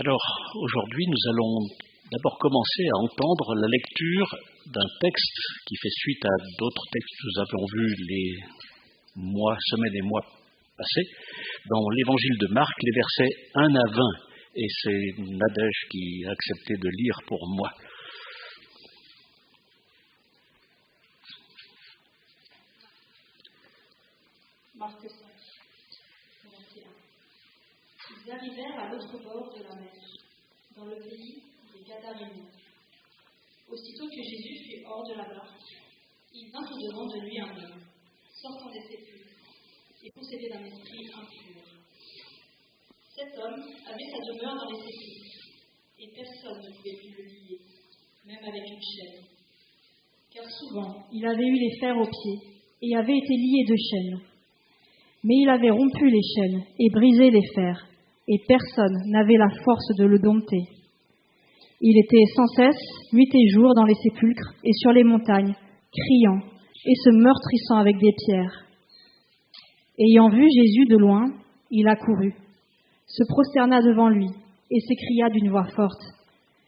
Alors, aujourd'hui, nous allons d'abord commencer à entendre la lecture d'un texte qui fait suite à d'autres textes que nous avons vus les semaines et mois passés, dans l'évangile de Marc, les versets 1 à 20. Et c'est Nadège qui a accepté de lire pour moi. Marc 5, verset 1. Ils arrivèrent à l'autre bord de la mer, dans le pays des Gadaréniens. Aussitôt que Jésus fut hors de la barque, il vint au-devant de lui un homme, sortant des sépulcres, et possédé d'un esprit impur. Cet homme avait sa demeure dans les sépulcres, et personne ne pouvait plus le lier, même avec une chaîne. Car souvent, il avait eu les fers aux pieds, et avait été lié de chaînes. Mais il avait rompu les chaînes et brisé les fers, et personne n'avait la force de le dompter. Il était sans cesse, nuit et jour, dans les sépulcres et sur les montagnes, criant et se meurtrissant avec des pierres. Ayant vu Jésus de loin, il accourut, se prosterna devant lui et s'écria d'une voix forte :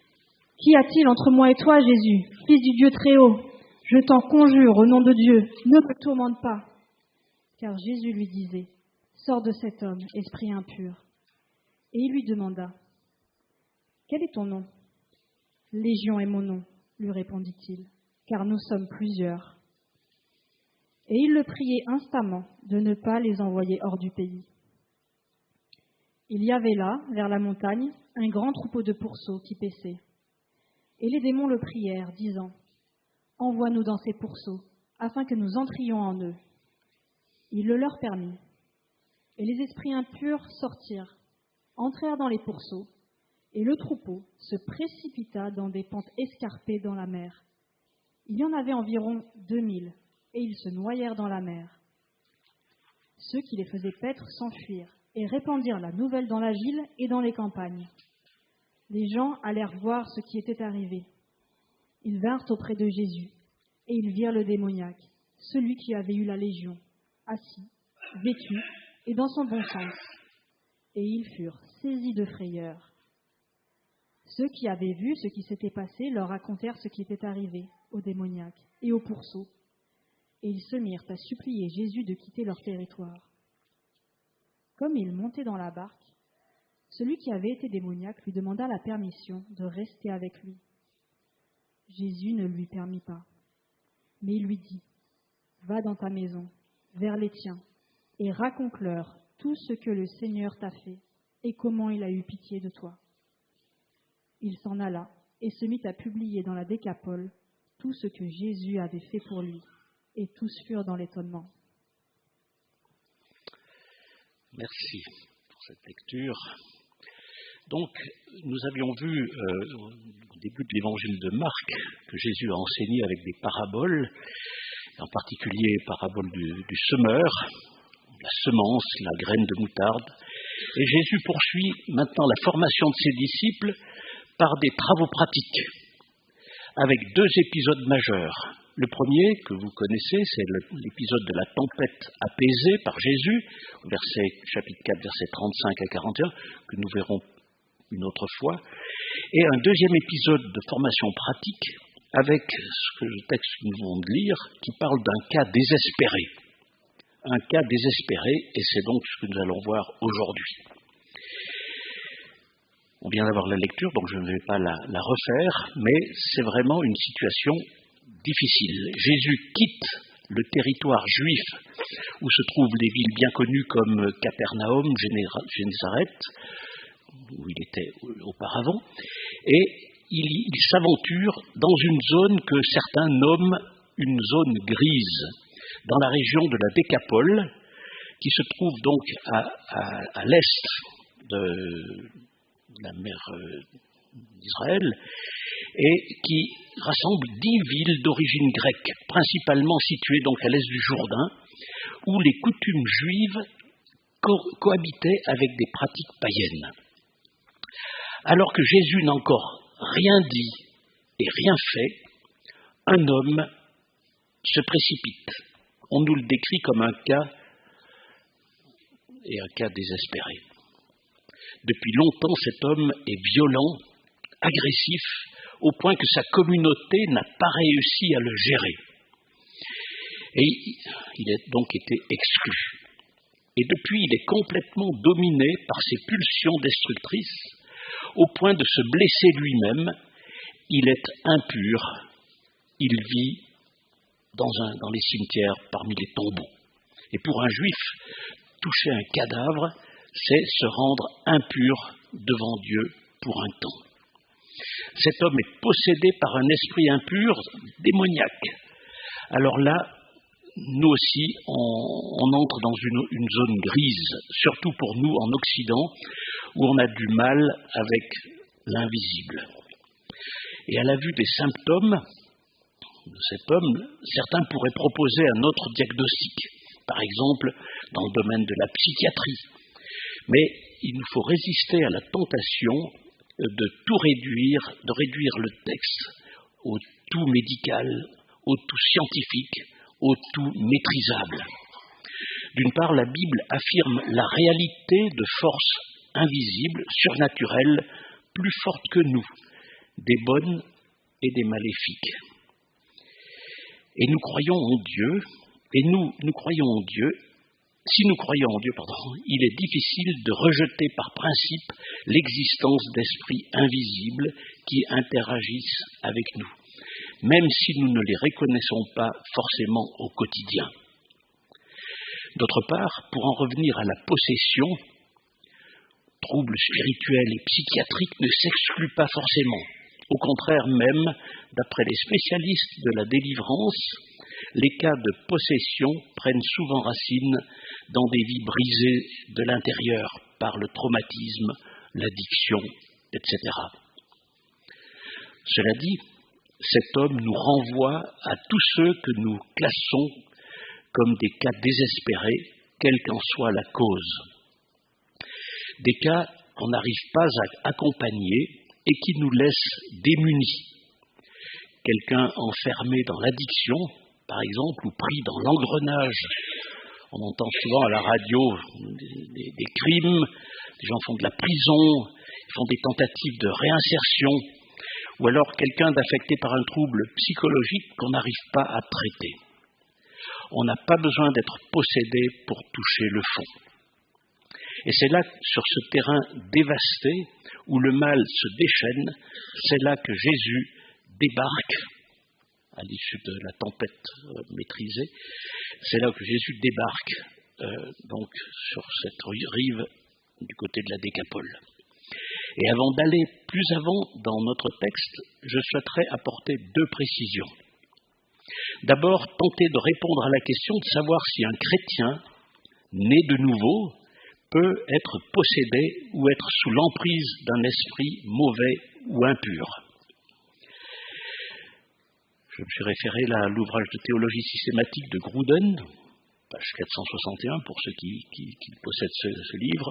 « Qu'y a-t-il entre moi et toi, Jésus, Fils du Dieu Très-Haut ? Je t'en conjure, au nom de Dieu, ne me tourmente pas. » Car Jésus lui disait : « Sors de cet homme, esprit impur. » Et il lui demanda : « Quel est ton nom ? » ?»« Légion est mon nom, lui répondit-il, car nous sommes plusieurs. » Et il le priait instamment de ne pas les envoyer hors du pays. Il y avait là, vers la montagne, un grand troupeau de pourceaux qui paissaient. Et les démons le prièrent, disant : « Envoie-nous dans ces pourceaux, afin que nous entrions en eux. » Il le leur permit. Et les esprits impurs sortirent, entrèrent dans les pourceaux, et le troupeau se précipita dans des pentes escarpées dans la mer. Il y en avait environ 2000, et ils se noyèrent dans la mer. Ceux qui les faisaient paître s'enfuirent, et répandirent la nouvelle dans la ville et dans les campagnes. Les gens allèrent voir ce qui était arrivé. Ils vinrent auprès de Jésus, et ils virent le démoniaque, celui qui avait eu la légion, assis, vêtu et dans son bon sens. Et ils furent saisis de frayeur. Ceux qui avaient vu ce qui s'était passé leur racontèrent ce qui était arrivé au démoniaque et au pourceau. Et ils se mirent à supplier Jésus de quitter leur territoire. Comme il montait dans la barque, celui qui avait été démoniaque lui demanda la permission de rester avec lui. Jésus ne lui permit pas, mais il lui dit : « Va dans ta maison, vers les tiens, et raconte-leur tout ce que le Seigneur t'a fait et comment il a eu pitié de toi. » Il s'en alla et se mit à publier dans la Décapole tout ce que Jésus avait fait pour lui, et tous furent dans l'étonnement. Merci pour cette lecture. Donc, nous avions vu au début de l'évangile de Marc que Jésus a enseigné avec des paraboles, en particulier parabole du semeur, la semence, la graine de moutarde. Et Jésus poursuit maintenant la formation de ses disciples par des travaux pratiques, avec deux épisodes majeurs. Le premier, que vous connaissez, c'est l'épisode de la tempête apaisée par Jésus, chapitre 4, versets 35 à 41, que nous verrons une autre fois. Et un deuxième épisode de formation pratique, avec le texte que nous venons de lire, qui parle d'un cas désespéré. Un cas désespéré, et c'est donc ce que nous allons voir aujourd'hui. On vient d'avoir la lecture, donc je ne vais pas la refaire, mais c'est vraiment une situation difficile. Jésus quitte le territoire juif où se trouvent les villes bien connues comme Capernaum, Génézareth, où il était auparavant, et il s'aventure dans une zone que certains nomment une zone grise, dans la région de la Décapole, qui se trouve donc à l'est de la mer d'Israël, et qui rassemble 10 villes d'origine grecque, principalement situées donc à l'est du Jourdain, où les coutumes juives cohabitaient avec des pratiques païennes. Alors que Jésus n'a encore rien dit et rien fait, un homme se précipite. On nous le décrit comme un cas désespéré. Depuis longtemps, cet homme est violent, agressif, au point que sa communauté n'a pas réussi à le gérer. Et il a donc été exclu. Et depuis, il est complètement dominé par ses pulsions destructrices, au point de se blesser lui-même. Il est impur, il vit dans les cimetières parmi les tombeaux. Et pour un juif, toucher un cadavre, c'est se rendre impur devant Dieu pour un temps. Cet homme est possédé par un esprit impur, démoniaque. Alors là, nous aussi, on entre dans une zone grise, surtout pour nous en Occident, où on a du mal avec l'invisible. Et à la vue des symptômes de cet homme, certains pourraient proposer un autre diagnostic, par exemple dans le domaine de la psychiatrie. Mais il nous faut résister à la tentation de tout réduire, de réduire le texte au tout médical, au tout scientifique, au tout maîtrisable. D'une part, la Bible affirme la réalité de forces invisibles, surnaturelles, plus fortes que nous, des bonnes et des maléfiques. Et nous croyons en Dieu, et nous croyons en Dieu. Si nous croyons en Dieu, il est difficile de rejeter par principe l'existence d'esprits invisibles qui interagissent avec nous, même si nous ne les reconnaissons pas forcément au quotidien. D'autre part, pour en revenir à la possession, troubles spirituels et psychiatriques ne s'excluent pas forcément. Au contraire même, d'après les spécialistes de la délivrance, les cas de possession prennent souvent racine dans des vies brisées de l'intérieur par le traumatisme, l'addiction, etc. Cela dit, cet homme nous renvoie à tous ceux que nous classons comme des cas désespérés, quelle qu'en soit la cause. Des cas qu'on n'arrive pas à accompagner et qui nous laissent démunis. Quelqu'un enfermé dans l'addiction, par exemple, ou pris dans l'engrenage. On entend souvent à la radio des crimes, les gens font de la prison, ils font des tentatives de réinsertion, ou alors quelqu'un d'affecté par un trouble psychologique qu'on n'arrive pas à traiter. On n'a pas besoin d'être possédé pour toucher le fond. Et c'est là, sur ce terrain dévasté, où le mal se déchaîne, c'est là que Jésus débarque, à l'issue de la tempête maîtrisée, c'est là que Jésus débarque donc sur cette rive du côté de la Décapole. Et avant d'aller plus avant dans notre texte, je souhaiterais apporter deux précisions. D'abord, tenter de répondre à la question de savoir si un chrétien, né de nouveau, peut être possédé ou être sous l'emprise d'un esprit mauvais ou impur. Je me suis référé là à l'ouvrage de théologie systématique de Gruden, page 461 pour ceux qui possèdent ce livre,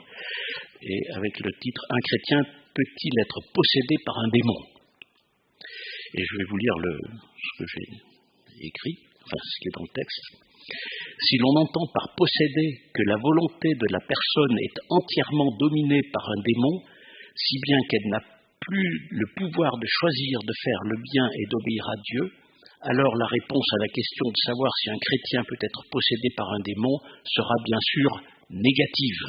et avec le titre « Un chrétien peut-il être possédé par un démon ?» Et je vais vous lire ce que j'ai écrit, enfin ce qui est dans le texte. Si l'on entend par posséder que la volonté de la personne est entièrement dominée par un démon, si bien qu'elle n'a plus le pouvoir de choisir de faire le bien et d'obéir à Dieu, alors la réponse à la question de savoir si un chrétien peut être possédé par un démon sera bien sûr négative.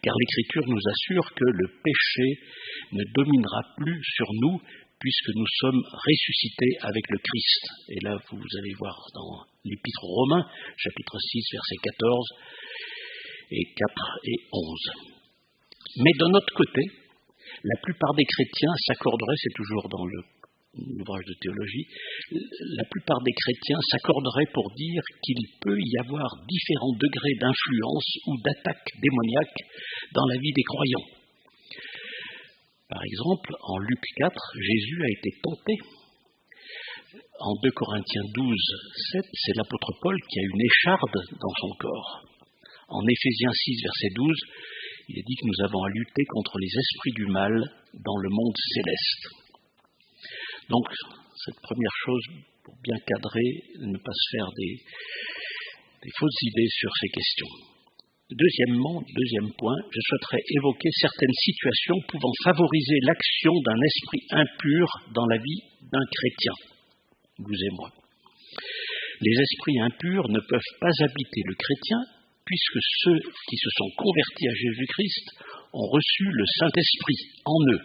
Car l'Écriture nous assure que le péché ne dominera plus sur nous puisque nous sommes ressuscités avec le Christ. Et là, vous allez voir dans l'Épître aux Romains, chapitre 6, versets 14 et 4 et 11. Mais d'un autre côté, la plupart des chrétiens s'accorderaient, c'est toujours dans l'ouvrage de théologie, la plupart des chrétiens s'accorderaient pour dire qu'il peut y avoir différents degrés d'influence ou d'attaque démoniaque dans la vie des croyants. Par exemple, en Luc 4, Jésus a été tenté. En 2 Corinthiens 12, 7, c'est l'apôtre Paul qui a une écharde dans son corps. En Éphésiens 6, verset 12, il est dit que nous avons à lutter contre les esprits du mal dans le monde céleste. Donc, cette première chose, pour bien cadrer, ne pas se faire des fausses idées sur ces questions. Deuxième point, je souhaiterais évoquer certaines situations pouvant favoriser l'action d'un esprit impur dans la vie d'un chrétien, vous et moi. Les esprits impurs ne peuvent pas habiter le chrétien, puisque ceux qui se sont convertis à Jésus-Christ ont reçu le Saint-Esprit en eux.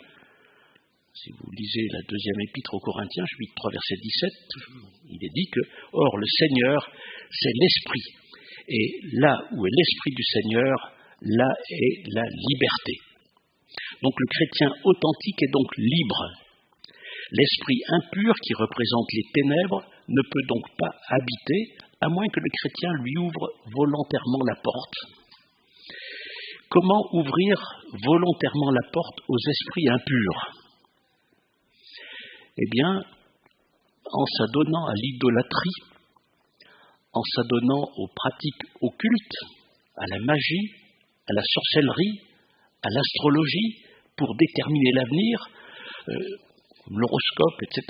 Si vous lisez la deuxième épître aux Corinthiens, chapitre 3, verset 17, il est dit que « Or, le Seigneur, c'est l'Esprit. Et là où est l'Esprit du Seigneur, là est la liberté. » Donc le chrétien authentique est donc libre. L'esprit impur qui représente les ténèbres ne peut donc pas habiter, à moins que le chrétien lui ouvre volontairement la porte. Comment ouvrir volontairement la porte aux esprits impurs ? Eh bien, en s'adonnant à l'idolâtrie, en s'adonnant aux pratiques occultes, à la magie, à la sorcellerie, à l'astrologie, pour déterminer l'avenir, l'horoscope, etc.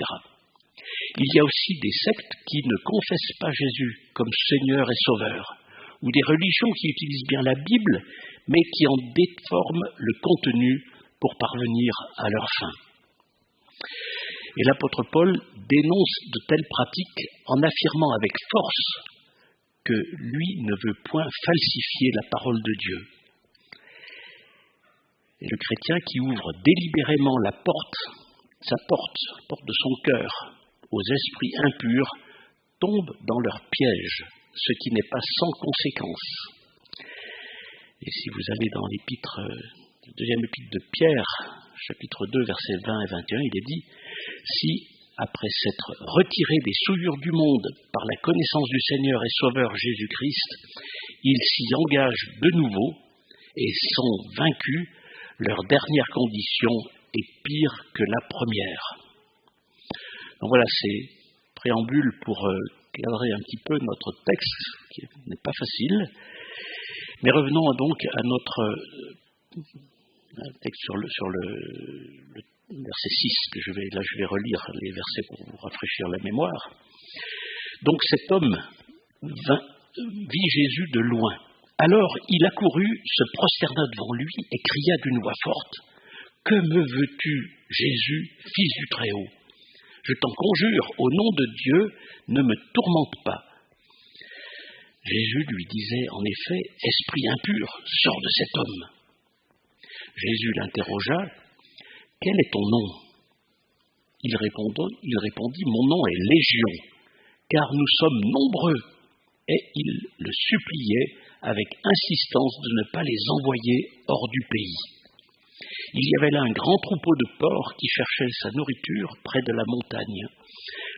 Il y a aussi des sectes qui ne confessent pas Jésus comme Seigneur et Sauveur, ou des religions qui utilisent bien la Bible, mais qui en déforment le contenu pour parvenir à leur fin. Et l'apôtre Paul dénonce de telles pratiques en affirmant avec force que lui ne veut point falsifier la parole de Dieu. Et le chrétien qui ouvre délibérément la porte de son cœur aux esprits impurs, tombe dans leur piège, ce qui n'est pas sans conséquence. Et si vous allez dans la deuxième épître de Pierre, chapitre 2, versets 20 et 21, il est dit « Si, après s'être retirés des souillures du monde par la connaissance du Seigneur et Sauveur Jésus-Christ, ils s'y engagent de nouveau et sont vaincus, leur dernière condition est pire que la première. » Donc voilà, c'est préambule pour cadrer un petit peu notre texte, qui n'est pas facile. Mais revenons donc à notre texte sur le verset 6, que je vais relire les versets pour vous rafraîchir la mémoire. Donc cet homme vit Jésus de loin. Alors il accourut, se prosterna devant lui et cria d'une voix forte « Que me veux-tu, Jésus, fils du Très-Haut ? Je t'en conjure, au nom de Dieu, ne me tourmente pas. » Jésus lui disait en effet « Esprit impur, sors de cet homme. » Jésus l'interrogea « Quel est ton nom ?» Il répondit « Mon nom est Légion, car nous sommes nombreux. » Et il le suppliait avec insistance de ne pas les envoyer hors du pays. Il y avait là un grand troupeau de porcs qui cherchaient sa nourriture près de la montagne.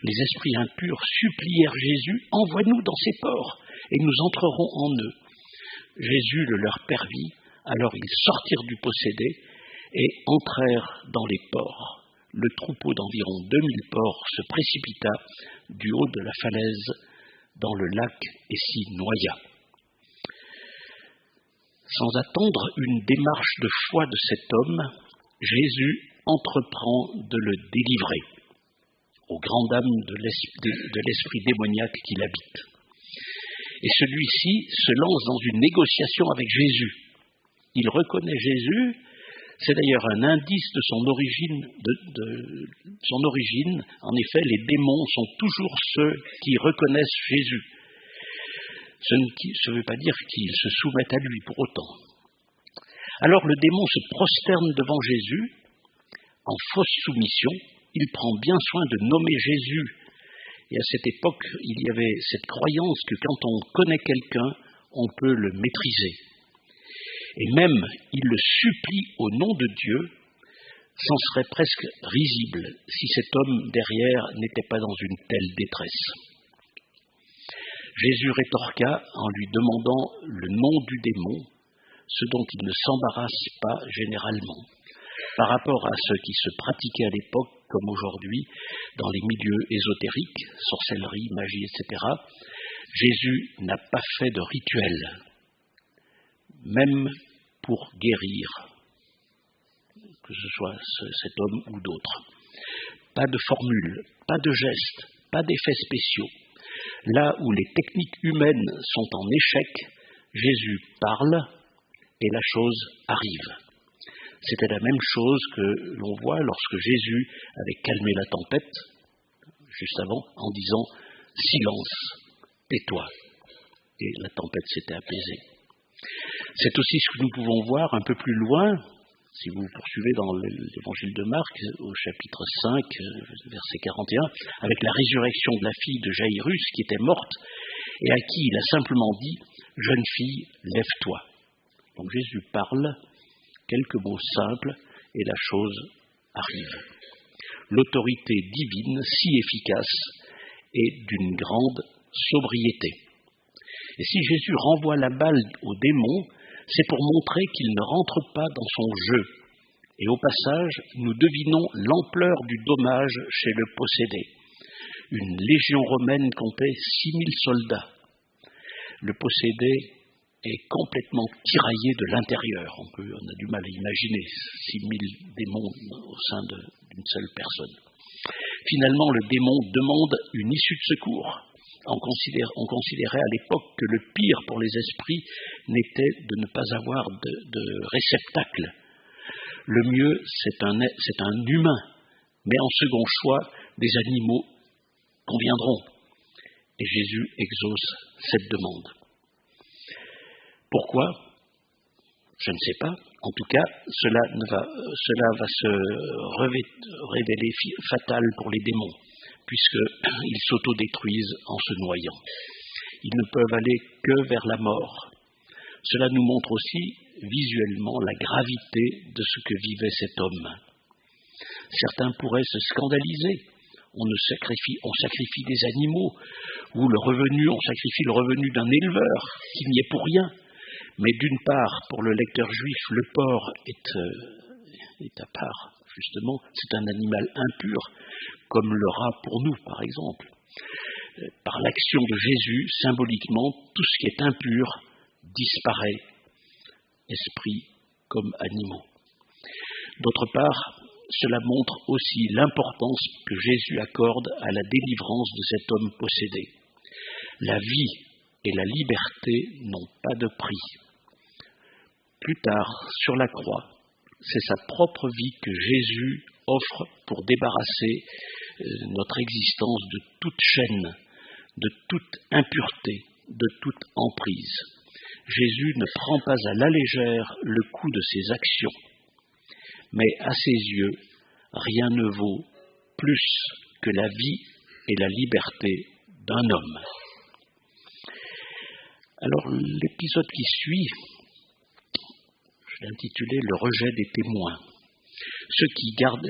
Les esprits impurs supplièrent Jésus « Envoie-nous dans ces porcs, et nous entrerons en eux. » Jésus le leur permit, alors ils sortirent du possédé et entrèrent dans les porcs. Le troupeau d'environ 2000 porcs se précipita du haut de la falaise dans le lac et s'y noya. Sans attendre une démarche de foi de cet homme, Jésus entreprend de le délivrer, aux grandes dames de l'esprit démoniaque qui l'habite. Et celui-ci se lance dans une négociation avec Jésus. Il reconnaît Jésus, c'est d'ailleurs un indice de son origine. En effet, les démons sont toujours ceux qui reconnaissent Jésus. Ce ne veut pas dire qu'ils se soumettent à lui pour autant. Alors le démon se prosterne devant Jésus, en fausse soumission. Il prend bien soin de nommer Jésus. Et à cette époque, il y avait cette croyance que quand on connaît quelqu'un, on peut le maîtriser. Et même, il le supplie au nom de Dieu, c'en serait presque risible si cet homme derrière n'était pas dans une telle détresse. Jésus rétorqua en lui demandant le nom du démon, ce dont il ne s'embarrasse pas généralement. Par rapport à ce qui se pratiquait à l'époque, comme aujourd'hui, dans les milieux ésotériques, sorcellerie, magie, etc., Jésus n'a pas fait de rituel, même pour guérir, que ce soit cet homme ou d'autres. Pas de formule, pas de geste, pas d'effets spéciaux. Là où les techniques humaines sont en échec, Jésus parle et la chose arrive. C'était la même chose que l'on voit lorsque Jésus avait calmé la tempête, juste avant, en disant « Silence, tais-toi ». Et la tempête s'était apaisée. C'est aussi ce que nous pouvons voir un peu plus loin, si vous poursuivez dans l'évangile de Marc, au chapitre 5, verset 41, avec la résurrection de la fille de Jaïrus qui était morte et à qui il a simplement dit « Jeune fille, lève-toi ». Donc Jésus parle, quelques mots simples, et la chose arrive. L'autorité divine, si efficace, est d'une grande sobriété. Et si Jésus renvoie la balle au démon, c'est pour montrer qu'il ne rentre pas dans son jeu. Et au passage, nous devinons l'ampleur du dommage chez le possédé. Une légion romaine comptait 6000 soldats. Le possédé est complètement tiraillé de l'intérieur. On a du mal à imaginer 6000 démons au sein d'une seule personne. Finalement, le démon demande une issue de secours. On considérait à l'époque que le pire pour les esprits n'était de ne pas avoir de réceptacle. Le mieux, c'est un humain, mais en second choix, des animaux conviendront. Et Jésus exauce cette demande. Pourquoi ? Je ne sais pas. En tout cas, cela va se révéler fatal pour les démons, puisqu'ils s'autodétruisent en se noyant. Ils ne peuvent aller que vers la mort. Cela nous montre aussi visuellement la gravité de ce que vivait cet homme. Certains pourraient se scandaliser. On sacrifie des animaux, ou on sacrifie le revenu d'un éleveur qui n'y est pour rien. Mais d'une part, pour le lecteur juif, le porc est à part, justement, c'est un animal impur, comme le rat pour nous, par exemple. Par l'action de Jésus, symboliquement, tout ce qui est impur disparaît, esprit comme animaux. D'autre part, cela montre aussi l'importance que Jésus accorde à la délivrance de cet homme possédé. La vie et la liberté n'ont pas de prix. Plus tard, sur la croix, c'est sa propre vie que Jésus offre pour débarrasser notre existence de toute chaîne, de toute impureté, de toute emprise. Jésus ne prend pas à la légère le coût de ses actions, mais à ses yeux, rien ne vaut plus que la vie et la liberté d'un homme. Alors, l'épisode qui suit, je l'ai intitulé « Le rejet des témoins ».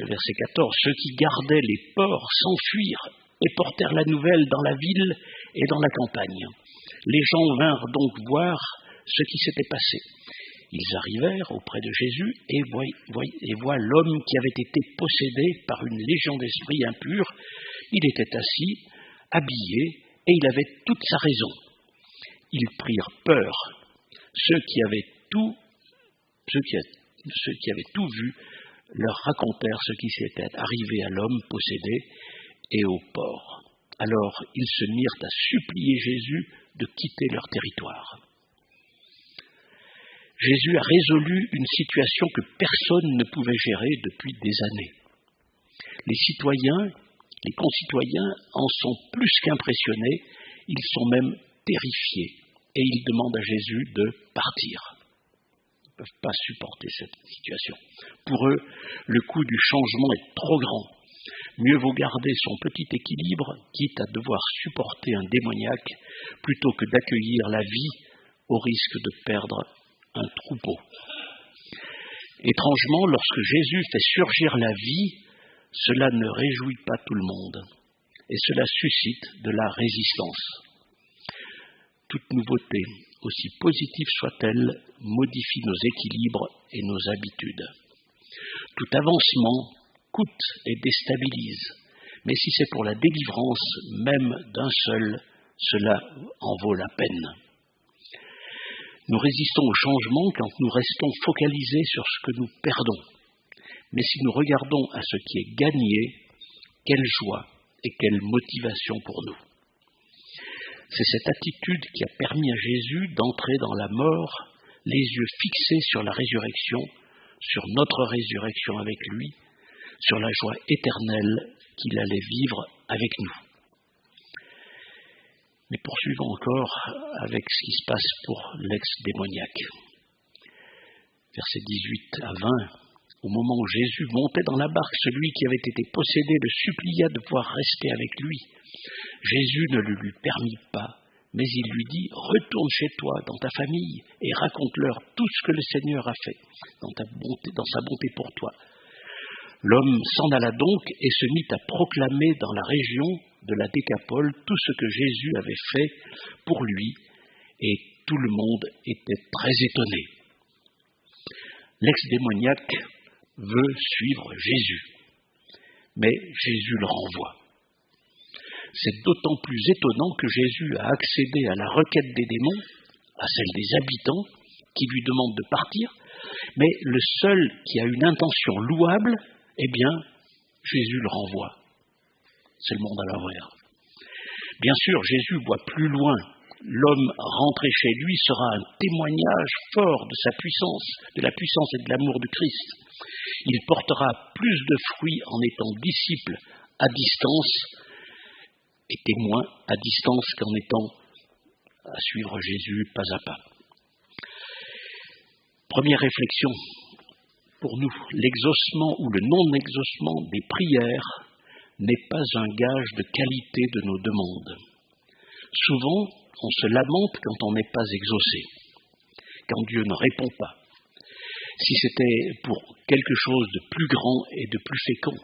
Verset 14, ceux qui gardaient les ports s'enfuirent et portèrent la nouvelle dans la ville et dans la campagne. Les gens vinrent donc voir ce qui s'était passé. Ils arrivèrent auprès de Jésus et voient l'homme qui avait été possédé par une légion d'esprits impurs. Il était assis, habillé, et il avait toute sa raison. Ils prirent peur. Ceux qui avaient tout vu leur racontèrent ce qui s'était arrivé à l'homme possédé et au porc. Alors ils se mirent à supplier Jésus de quitter leur territoire. Jésus a résolu une situation que personne ne pouvait gérer depuis des années. Les concitoyens en sont plus qu'impressionnés, ils sont même terrifiés et ils demandent à Jésus de partir. Ils ne peuvent pas supporter cette situation. Pour eux, le coût du changement est trop grand. Mieux vaut garder son petit équilibre, quitte à devoir supporter un démoniaque, plutôt que d'accueillir la vie au risque de perdre un troupeau. Étrangement, lorsque Jésus fait surgir la vie, cela ne réjouit pas tout le monde, et cela suscite de la résistance. Toute nouveauté, aussi positive soit-elle, modifie nos équilibres et nos habitudes. Tout avancement coûte et déstabilise, mais si c'est pour la délivrance même d'un seul, cela en vaut la peine. Nous résistons au changement quand nous restons focalisés sur ce que nous perdons. Mais si nous regardons à ce qui est gagné, quelle joie et quelle motivation pour nous. C'est cette attitude qui a permis à Jésus d'entrer dans la mort, les yeux fixés sur la résurrection, sur notre résurrection avec lui, sur la joie éternelle qu'il allait vivre avec nous. Mais poursuivons encore avec ce qui se passe pour l'ex-démoniaque. Versets 18 à 20, au moment où Jésus montait dans la barque, celui qui avait été possédé le supplia de pouvoir rester avec lui. Jésus ne le lui permit pas, mais il lui dit « Retourne chez toi, dans ta famille, et raconte-leur tout ce que le Seigneur a fait dans sa bonté pour toi. » L'homme s'en alla donc et se mit à proclamer dans la région de la Décapole tout ce que Jésus avait fait pour lui, et tout le monde était très étonné. L'ex-démoniaque veut suivre Jésus, mais Jésus le renvoie. C'est d'autant plus étonnant que Jésus a accédé à la requête des démons, à celle des habitants, qui lui demandent de partir, mais le seul qui a une intention louable, eh bien, Jésus le renvoie. C'est le monde à l'envers. Bien sûr, Jésus voit plus loin. L'homme rentré chez lui sera un témoignage fort de sa puissance, de la puissance et de l'amour du Christ. Il portera plus de fruits en étant disciple à distance et témoin à distance qu'en étant à suivre Jésus pas à pas. Première réflexion pour nous, l'exaucement ou le non-exaucement des prières n'est pas un gage de qualité de nos demandes. Souvent, on se lamente quand on n'est pas exaucé, quand Dieu ne répond pas. Si c'était pour quelque chose de plus grand et de plus fécond,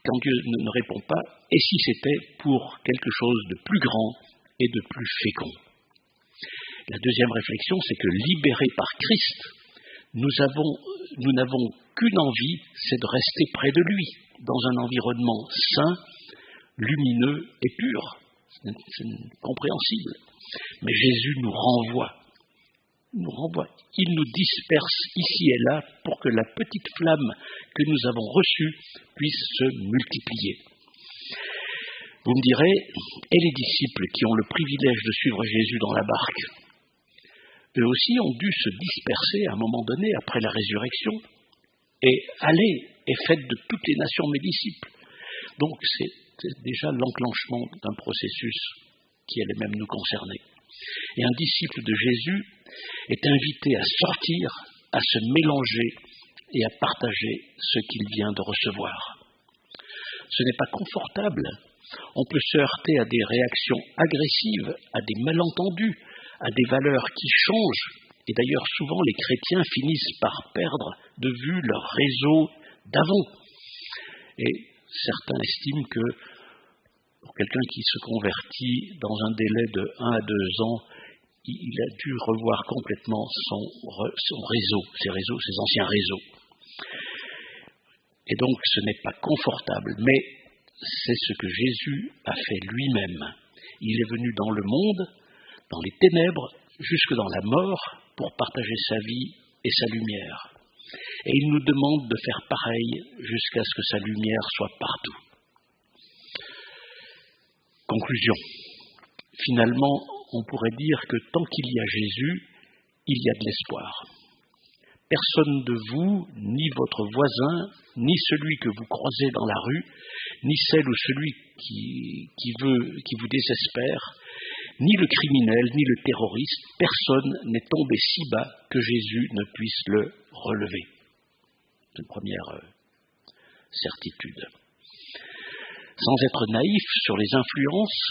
quand Dieu ne répond pas, et si c'était pour quelque chose de plus grand et de plus fécond. La deuxième réflexion, c'est que libérés par Christ, nous n'avons qu'une envie, c'est de rester près de lui, dans un environnement sain, lumineux et pur. C'est compréhensible. Mais Jésus nous renvoie. Il nous disperse ici et là pour que la petite flamme que nous avons reçue puisse se multiplier. Vous me direz, et les disciples qui ont le privilège de suivre Jésus dans la barque, eux aussi ont dû se disperser à un moment donné après la résurrection et aller et faites de toutes les nations mes disciples. Donc c'est déjà l'enclenchement d'un processus qui allait même nous concerner. Et un disciple de Jésus est invité à sortir, à se mélanger et à partager ce qu'il vient de recevoir. Ce n'est pas confortable. On peut se heurter à des réactions agressives, à des malentendus, à des valeurs qui changent. Et d'ailleurs, souvent, les chrétiens finissent par perdre de vue leur réseau d'avant. Et certains estiment que pour quelqu'un qui se convertit dans un délai de 1 à 2 ans, il a dû revoir complètement son réseau, ses anciens réseaux. Et donc, ce n'est pas confortable, mais c'est ce que Jésus a fait lui-même. Il est venu dans le monde, dans les ténèbres, jusque dans la mort, pour partager sa vie et sa lumière. Et il nous demande de faire pareil jusqu'à ce que sa lumière soit partout. Conclusion. Finalement, on pourrait dire que tant qu'il y a Jésus, il y a de l'espoir. Personne de vous, ni votre voisin, ni celui que vous croisez dans la rue, ni celle ou celui qui vous désespère, ni le criminel, ni le terroriste, personne n'est tombé si bas que Jésus ne puisse le relever. C'est une première certitude. Sans être naïf sur les influences,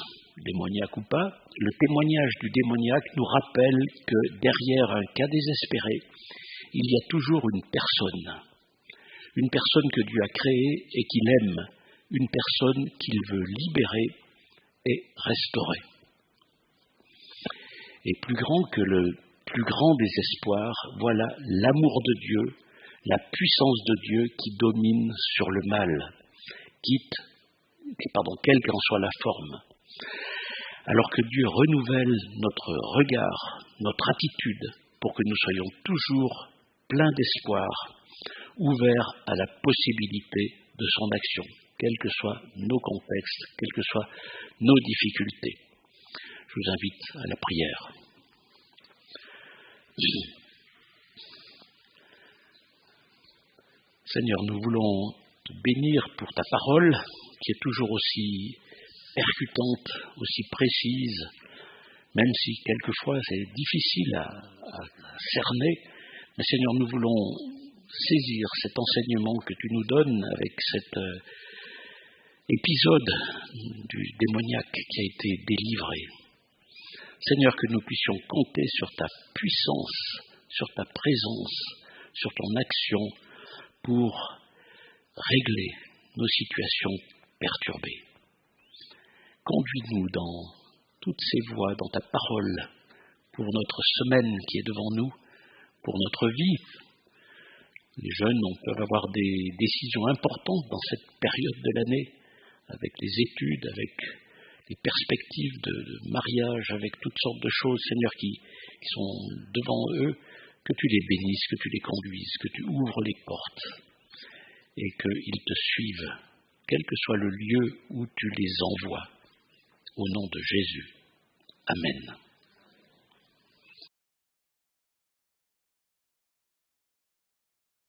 démoniaques ou pas, le témoignage du démoniaque nous rappelle que derrière un cas désespéré, il y a toujours une personne que Dieu a créée et qu'il aime, une personne qu'il veut libérer et restaurer. Et plus grand que le plus grand des espoirs, voilà l'amour de Dieu, la puissance de Dieu qui domine sur le mal, quelle qu'en soit la forme. Alors que Dieu renouvelle notre regard, notre attitude, pour que nous soyons toujours pleins d'espoir, ouverts à la possibilité de son action. quels que soient nos contextes, quelles que soient nos difficultés. Je vous invite à la prière. Seigneur, nous voulons te bénir pour ta parole, qui est toujours aussi percutante, aussi précise, même si quelquefois c'est difficile à cerner. Mais Seigneur, nous voulons saisir cet enseignement que tu nous donnes avec cet épisode du démoniaque qui a été délivré. Seigneur, que nous puissions compter sur ta puissance, sur ta présence, sur ton action pour régler nos situations perturbées. Conduis-nous dans toutes ces voies, dans ta parole, pour notre semaine qui est devant nous, pour notre vie. Les jeunes peuvent avoir des décisions importantes dans cette période de l'année, avec les études, avec les perspectives de mariage, avec toutes sortes de choses, Seigneur, qui sont devant eux, que tu les bénisses, que tu les conduises, que tu ouvres les portes et qu'ils te suivent, quel que soit le lieu où tu les envoies. Au nom de Jésus. Amen.